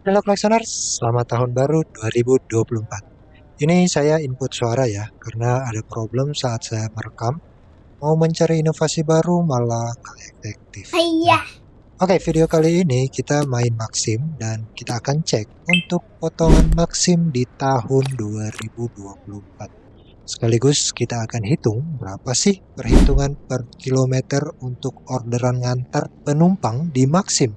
Halo Klaksoners, selamat tahun baru 2024. Ini saya input suara ya, karena ada problem saat saya merekam. Mau mencari inovasi baru malah nggak efektif. Iya. Oke, video kali ini kita main Maxim dan kita akan cek untuk potongan Maxim di tahun 2024. Sekaligus kita akan hitung berapa sih perhitungan per kilometer untuk orderan ngantar penumpang di Maxim.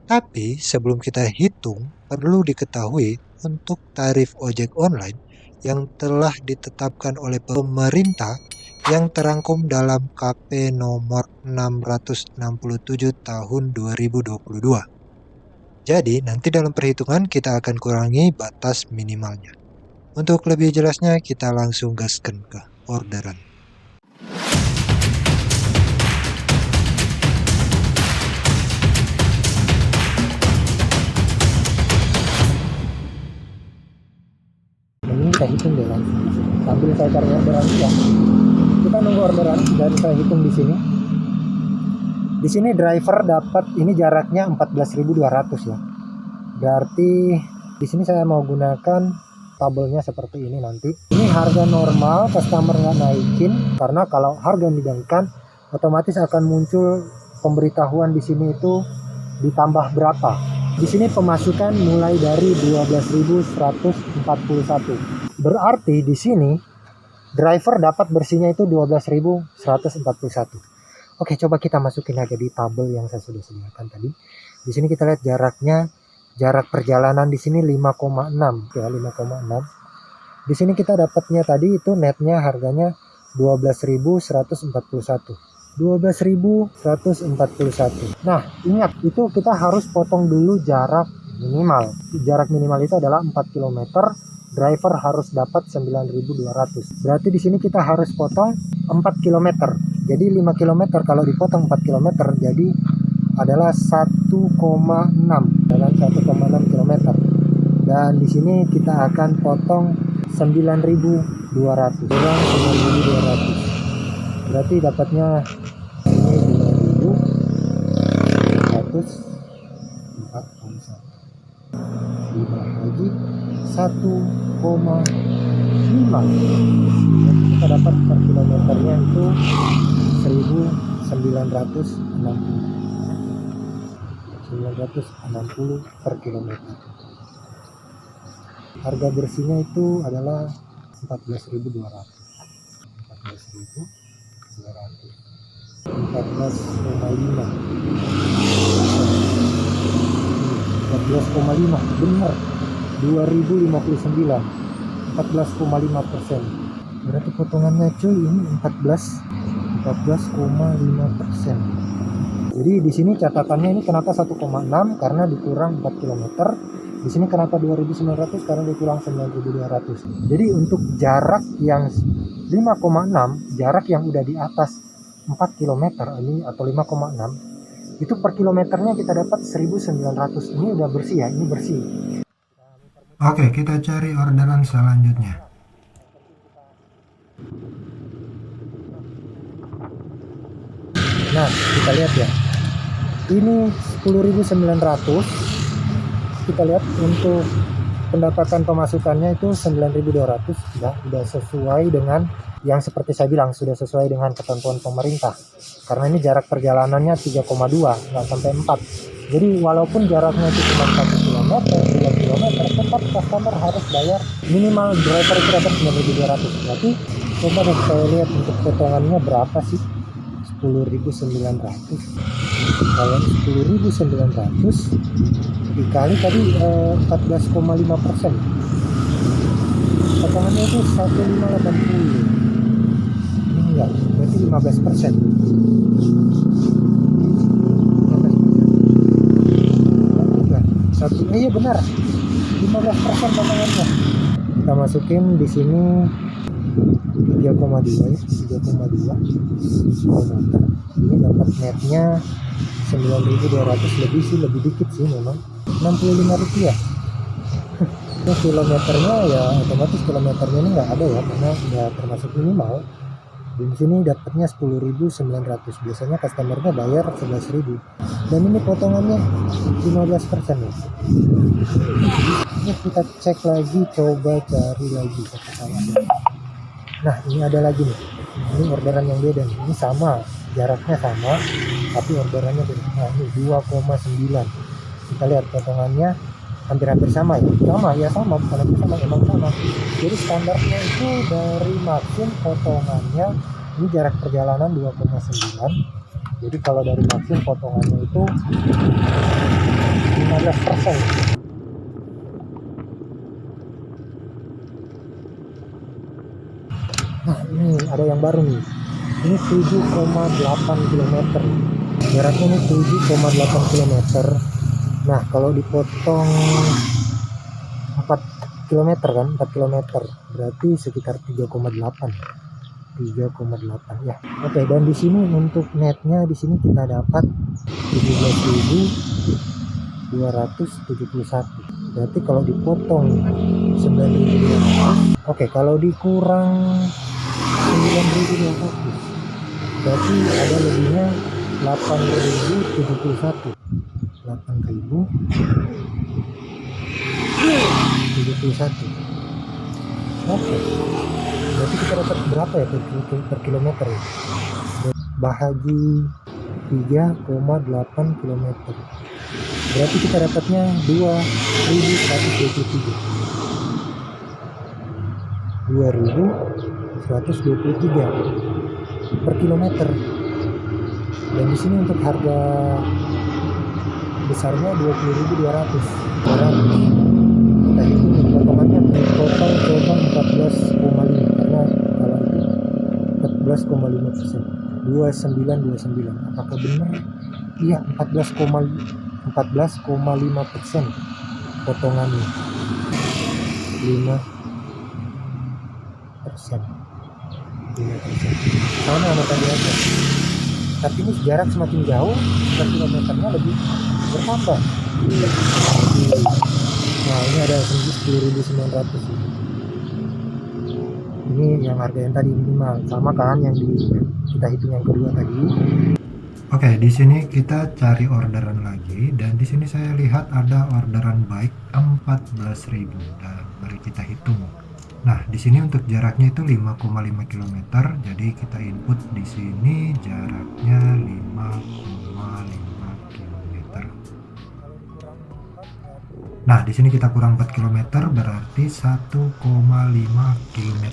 Tapi sebelum kita hitung, perlu diketahui untuk tarif ojek online yang telah ditetapkan oleh pemerintah yang terangkum dalam KP nomor 667 tahun 2022. Jadi, nanti dalam perhitungan kita akan kurangi batas minimalnya. Untuk lebih jelasnya, kita langsung gaskan ke orderan. Ini saya hitung deh kan, sambil saya cari orderan ya. Kita nunggu orderan dan saya hitung di sini. Di sini driver dapat ini jaraknya 14.200 ya. Berarti di sini saya mau gunakan tabelnya seperti ini nanti. Ini harga normal, customer nggak naikin karena kalau harga dinaikkan otomatis akan muncul pemberitahuan di sini itu ditambah berapa. Di sini pemasukan mulai dari 12.141. Berarti di sini driver dapat bersihnya itu 12.141. Oke, coba kita masukin aja di tabel yang saya sudah sediakan tadi. Di sini kita lihat jaraknya, jarak perjalanan di sini 5,6 ya, 5,6. Di sini kita dapatnya tadi itu netnya harganya 12.141. 12.141. Nah, ingat itu kita harus potong dulu jarak minimal. Jarak minimal itu adalah 4 km. Driver harus dapat 9.200. Berarti di sini kita harus potong 4 km. Jadi 5 km kalau dipotong 4 km jadi adalah 1,6 dalam 1,6 km. Dan di sini kita akan potong 9.200. Kurang 9.200. Berarti dapatnya ini 2.141. 5 lagi 1,5. Kita dapat per kilometernya itu 1960 per kilometer. Harga bersihnya itu adalah 14.200. 14.5. 14,5 benar 2059, 14,5%. Berarti potongannya cuy ini 14,5%. Jadi di sini catatannya ini kenapa 1,6 karena dikurang 4 km. Di sini kenapa 2.900 karena dikurang 9.200. Jadi untuk jarak yang 5,6, jarak yang udah di atas 4 km ini atau 5,6 itu per kilometernya kita dapat 1.900. Ini udah bersih ya, ini bersih. Oke, kita cari orderan selanjutnya. Nah, kita lihat ya. Ini 10.900. Kita lihat untuk pendapatan pemasukannya itu 9.200 ya, udah sesuai dengan yang seperti saya bilang sudah sesuai dengan ketentuan pemerintah. Karena ini jarak perjalanannya 3,2, nggak sampai 4. Jadi walaupun jaraknya itu cuma 1 km, 2 km, tetap customer harus bayar minimal driver itu dapat 9.200. Berarti coba deh saya lihat untuk potongannya berapa sih? 10.900. Kalau 10.900 dikali tadi 14,5%, potongannya itu 1.580. Ini enggak, berarti 15%. 15%. Iya benar, 15% potongannya. Kita masukin di sini 3,2 ya, 3,2 km. Ini dapat netnya 9.200, lebih sih, lebih dikit sih memang, 65 rupiah. Ini kilometernya ya otomatis kilometernya ini nggak ada ya karena nggak termasuk minimal. di sini dapatnya 10.900. Biasanya customernya bayar 11.000. Dan ini potongannya 15% ya. Ini kita cek lagi, coba cari lagi siapa tahu ada. Nah, ini ada lagi nih. Ini orderan yang beda nih. Ini sama, jaraknya sama, tapi orderannya beda. Nah, ini 2,9. Kita lihat potongannya hampir-hampir sama ya. Sama, bukan hampir sama, emang sama. Jadi standarnya itu dari Maxim potongannya ini jarak perjalanan 2,9. Jadi kalau dari Maxim potongannya itu 15%. Nah, ini ada yang baru nih. Ini 7,8 km. Jaraknya ini 7,8 km. Nah, kalau dipotong 4 km kan, 4 km berarti sekitar 3,8 ya. Oke, dan di sini untuk netnya di sini kita dapat 17.271. Berarti kalau dipotong 9.200, oke, kalau dikurang 9.200 berarti ada lebihnya 8.071. Oke, berarti kita dapat berapa ya per kilometer ya? Bahagi 3,8 km. Berarti kita dapatnya 2.123. 2.123 per kilometer. Dan di sini untuk harga besarnya 20.200. Kita hitung potongannya total coba 14,5, karena kalau itu 14,5%. 2929. Apakah benar? Iya, 14,5% potongannya. 5%. Sama tadi aja. Tapi ini jarak semakin jauh, per kilometernya lebih bertambah. Nah, ini ada 10.900. Ini yang harga yang tadi minimal, sama kan yang kita hitung yang kedua tadi. Oke, di sini kita cari orderan lagi, dan di sini saya lihat ada orderan bike 14.000. Dan mari kita hitung. Nah, di sini untuk jaraknya itu 5,5 km. Jadi kita input di sini jaraknya 5,5 km. Nah, di sini kita kurang 4 km berarti 1,5 km.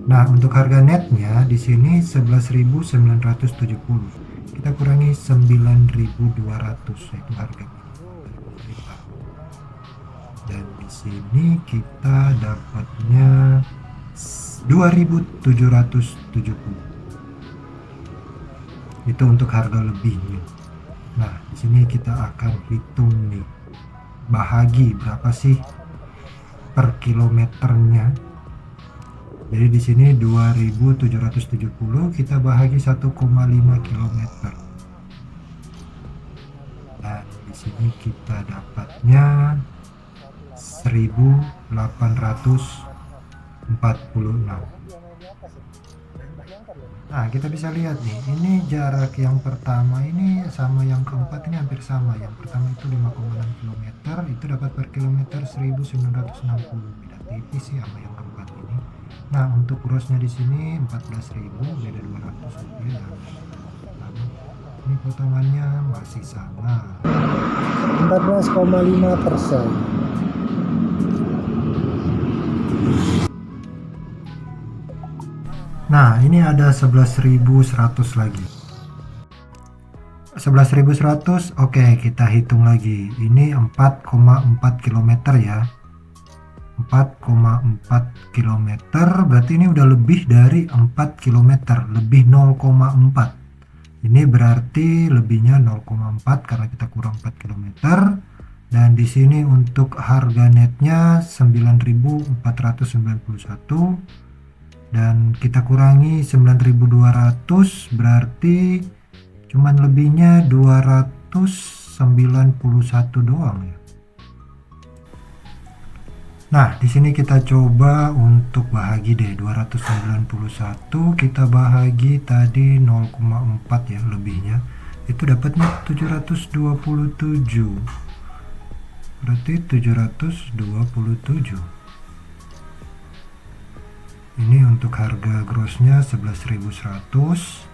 Nah, untuk harga netnya di sini 11.970. Kita kurangi 9.200, yaitu harga minimum. Dan di sini kita dapatnya 2.770. Itu untuk harga lebihnya. Nah, di sini kita akan hitung nih, bahagi berapa sih per kilometernya. Jadi di sini 2.770 kita bahagi 1,5 km. Dan di sini kita dapatnya 1.846. Nah, kita bisa lihat nih, ini jarak yang pertama ini sama yang keempat ini hampir sama. Yang pertama itu 5,6 km, itu dapat per kilometer 1.960. Beda tipis sih sama yang keempat ini. Nah, untuk grossnya di sini 14.000, beda 200 rupiah. Dan ini potongannya masih sama, 14,5%. Nah, ini ada 11.100 lagi. 11.100, oke, kita hitung lagi. Ini 4,4 km ya. 4,4 km berarti ini udah lebih dari 4 km, lebih 0,4. Ini berarti lebihnya 0,4 karena kita kurang 4 km. Dan di sini untuk harga netnya 9.491 dan kita kurangi 9.200 berarti cuman lebihnya 291 doang ya. Nah, di sini kita coba untuk bahagi deh. 291 kita bahagi tadi 0,4 ya lebihnya. Itu dapatnya 727. Berarti 727. Ini untuk harga grossnya 11.100.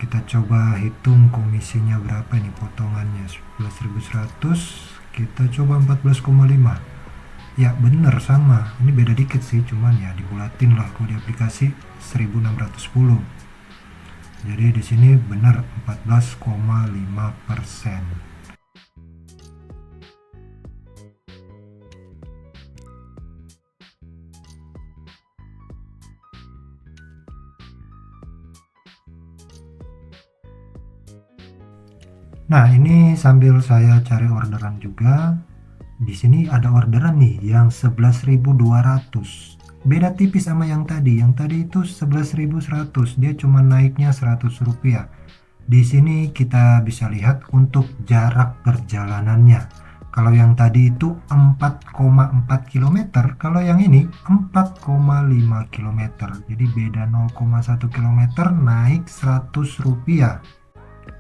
Kita coba hitung komisinya berapa ini potongannya. 11.100 kita coba 14,5. Ya bener sama, ini beda dikit sih, cuman ya dibulatin lah kalau di aplikasi 1610. Jadi di sini bener 14,5%. Nah, ini sambil saya cari orderan juga. Di sini ada orderan nih yang 11.200. Beda tipis sama yang tadi. Yang tadi itu 11.100. Dia cuma naiknya 100 rupiah. Di sini kita bisa lihat untuk jarak perjalanannya. Kalau yang tadi itu 4,4 km, kalau yang ini 4,5 km. Jadi beda 0,1 km naik 100 rupiah.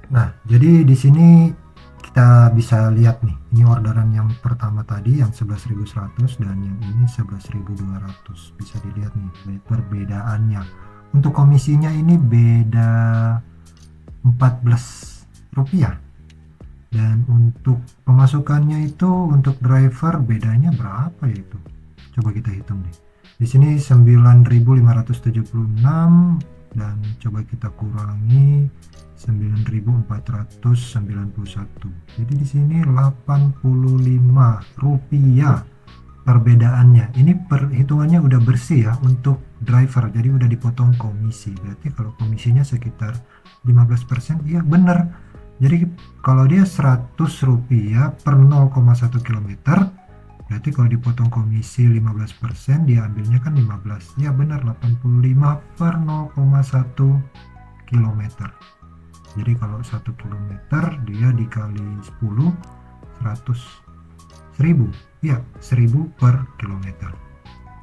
Nah, jadi di sini kita bisa lihat nih, ini orderan yang pertama tadi yang 11.100 dan yang ini 11.200. Bisa dilihat nih perbedaannya. Untuk komisinya ini beda 14 rupiah. Dan untuk pemasukannya itu untuk driver bedanya berapa ya itu? Coba kita hitung deh. Di sini 9.576 dan coba kita kurangi 9.491. Jadi di sini 85 rupiah perbedaannya. Ini perhitungannya udah bersih ya untuk driver. Jadi udah dipotong komisi. Berarti kalau komisinya sekitar 15%, iya bener. Jadi kalau dia 100 rupiah per 0,1 km, berarti kalau dipotong komisi 15%, dia ambilnya kan 15. Ya benar, 85 per 0,1 km. Jadi kalau 1 km dia dikali 10, 100 1000. Ya, 1000 per kilometer.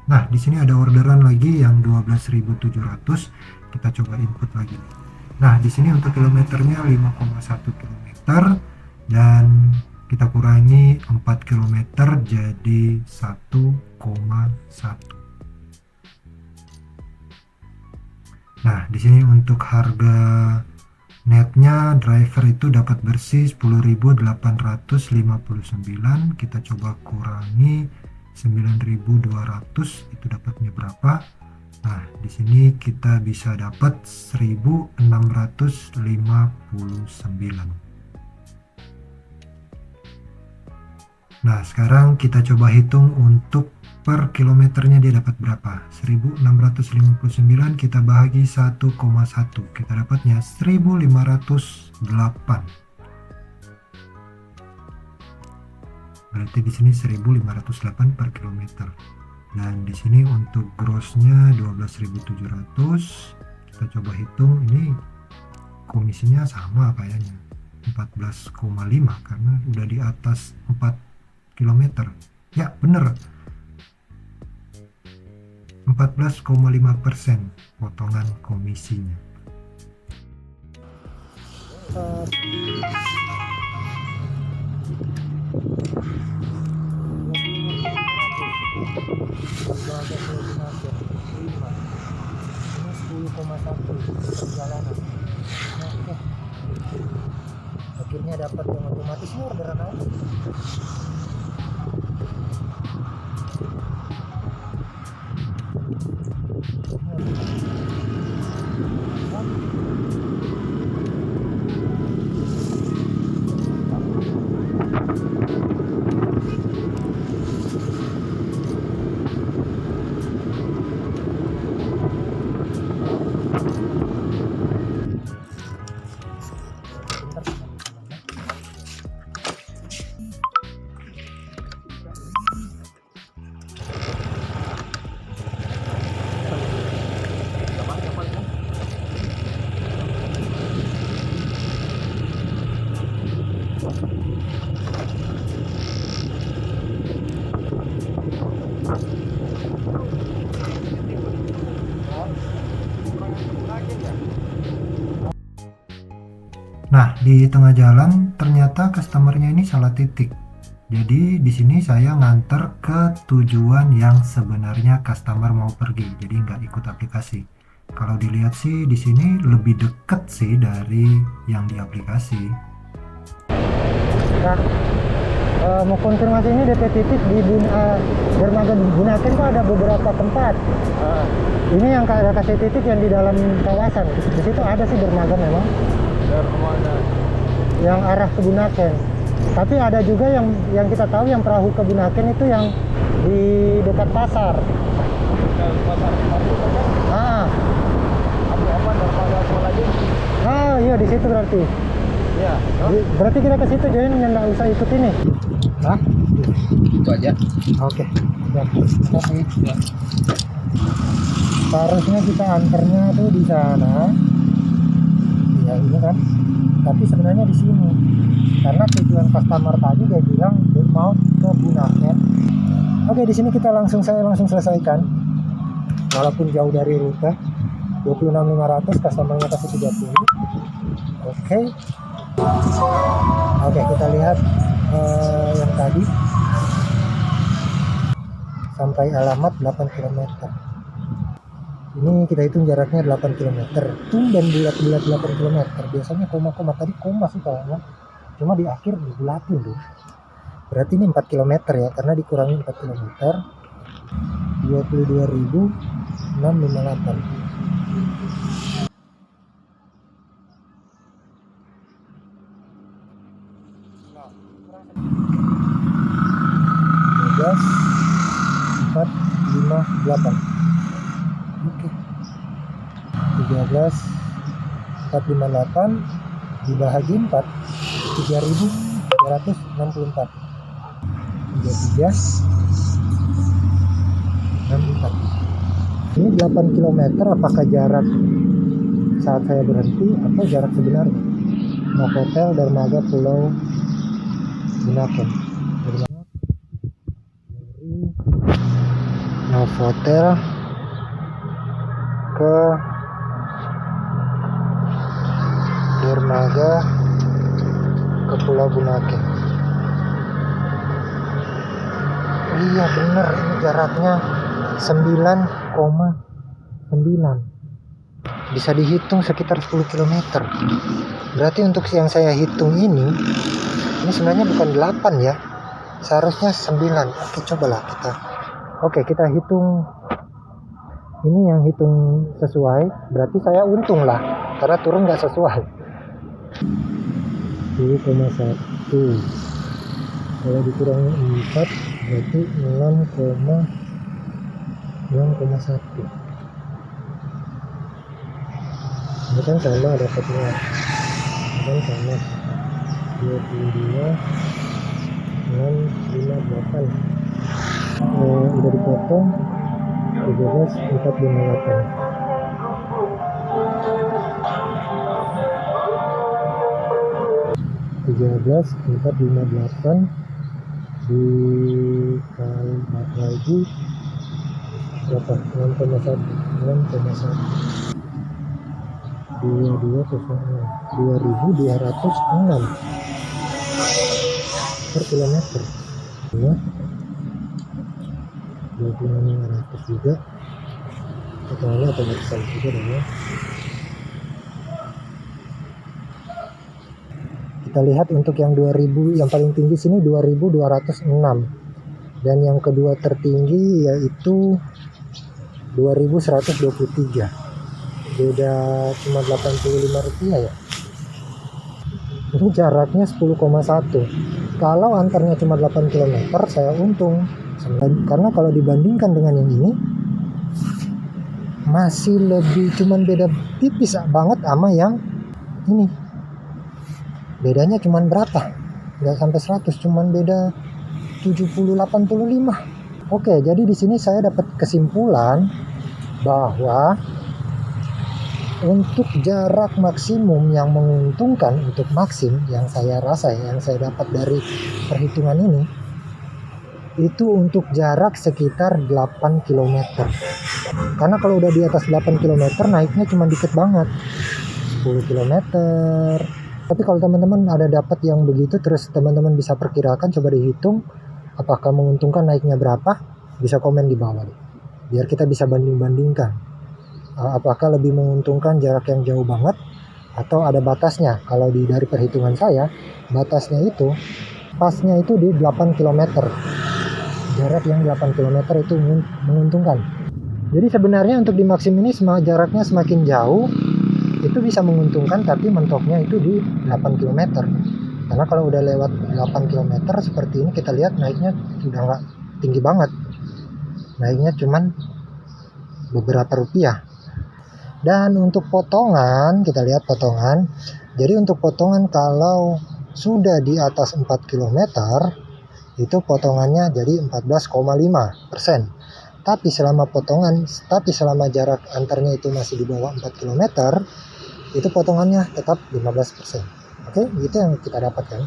Nah, di sini ada orderan lagi yang 12.700. Kita coba input lagi. Nah, di sini untuk kilometernya 5,1 km dan kita kurangi 4 km jadi 1,1. Nah, di sini untuk harga netnya driver itu dapat bersih 10.859. Kita coba kurangi 9.200, itu dapatnya berapa? Nah, di sini kita bisa dapat 1.659. Nah, sekarang kita coba hitung untuk per kilometernya dia dapat berapa. 1.659 kita bahagi 1,1, kita dapatnya 1.508. Berarti di sini 1.508 per kilometer. Dan di sini untuk grossnya 12.700. Kita coba hitung, ini komisinya sama kayaknya 14,5 karena udah di atas 4 km. Ya bener, 14,5% potongan komisinya. Akhirnya dapat yang otomatis, ini orderan aja. Di tengah jalan ternyata customernya ini salah titik. Jadi di sini saya nganter ke tujuan yang sebenarnya customer mau pergi. Jadi nggak ikut aplikasi. Kalau dilihat sih di sini lebih deket sih dari yang di aplikasi. Nah, mau konfirmasi ini DP titik di dermaga Bunaken itu ada beberapa tempat. Ini yang ada kasih titik yang di dalam kawasan. Di situ ada sih dermaga memang. Dermaga. Yang arah ke Bunaken. Tapi ada juga yang kita tahu yang perahu ke Bunaken itu yang di dekat pasar. Pasar baru kan? Apa dermaga lagi? Iya di situ berarti. Iya. Berarti kita ke situ join nggak usah ikut ini. Hah? Itu aja. Oke. Ya. Oke. Ya. Seharusnya kita anternya tuh di sana. Ya ini kan. Tapi sebenarnya di sini. Karena tujuan customer tadi dia bilang dia mau ke Bunaken. Oke, di sini saya langsung selesaikan. Walaupun jauh dari rute. 26.500, customernya kasih 30. Oke. Oke, kita lihat yang tadi sampai alamat 8 km. Ini kita hitung jaraknya 8 km. Dan bulat-bulat 8 km. Biasanya koma-koma tadi koma sih kayaknya. Cuma di akhir dibulatin tuh. Berarti ini 4 km ya, karena dikurangi 4 km. 22.658. 458. Oke. 13.458 dibahagi 4 3.264. 33.64. Ini 8 km. Apakah jarak saat saya berhenti atau jarak sebenarnya? Novotel dermaga Pulau Bunaken. Dari Novotel ke dermaga ke Pulau Bunaken. Iya bener, ini jaraknya 9,9. Bisa dihitung sekitar 10 km. Berarti untuk yang saya hitung ini sebenarnya bukan 8 ya. Seharusnya 9. Oke, cobalah kita. Oke, kita hitung. Ini yang hitung sesuai. Berarti saya untung lah. Karena turun nggak sesuai. 7,1. Kalau dikurangi 4 berarti 6,1. Ini kan sama dapatnya. Ini kan sama 22.658. Udah dipotong 13.458. Dikali 4 lagi berapa? 6,1 2.206 per kilometer ya. 26.500 juga totalnya atau bisa juga dong ya. Kita lihat untuk yang 2000 yang paling tinggi sini 2206 dan yang kedua tertinggi yaitu 2123. Beda cuma 85 rupiah ya. Ini jaraknya 10,1. Kalau antarnya cuma 8 km saya untung. Karena kalau dibandingkan dengan yang ini masih lebih, cuman beda tipis banget sama yang ini. Bedanya cuman berapa? Nggak sampai 100, cuman beda 70-85. Oke, jadi di sini saya dapat kesimpulan bahwa untuk jarak maksimum yang menguntungkan untuk Maxim yang saya rasa, yang saya dapat dari perhitungan ini, itu untuk jarak sekitar 8 km. Karena kalau udah di atas 8 km naiknya cuma dikit banget. 10 km, Tapi kalau teman-teman ada dapat yang begitu, terus teman-teman bisa perkirakan, coba dihitung apakah menguntungkan naiknya berapa, bisa komen di bawah deh. Biar kita bisa banding-bandingkan. Apakah lebih menguntungkan jarak yang jauh banget atau ada batasnya. Kalau dari perhitungan saya, batasnya itu pasnya itu di 8 km. Jarak yang 8 km itu menguntungkan. Jadi sebenarnya untuk di Maxim ini jaraknya semakin jauh itu bisa menguntungkan, tapi mentoknya itu di 8 km. Karena kalau udah lewat 8 km seperti ini, kita lihat naiknya sudah nggak tinggi banget. Naiknya cuman beberapa rupiah. Dan untuk potongan, kita lihat potongan. Jadi untuk potongan kalau sudah di atas 4 km, itu potongannya jadi 14,5%. Tapi selama jarak antarnya itu masih di bawah 4 km, itu potongannya tetap 15%. Oke, itu yang kita dapatkan.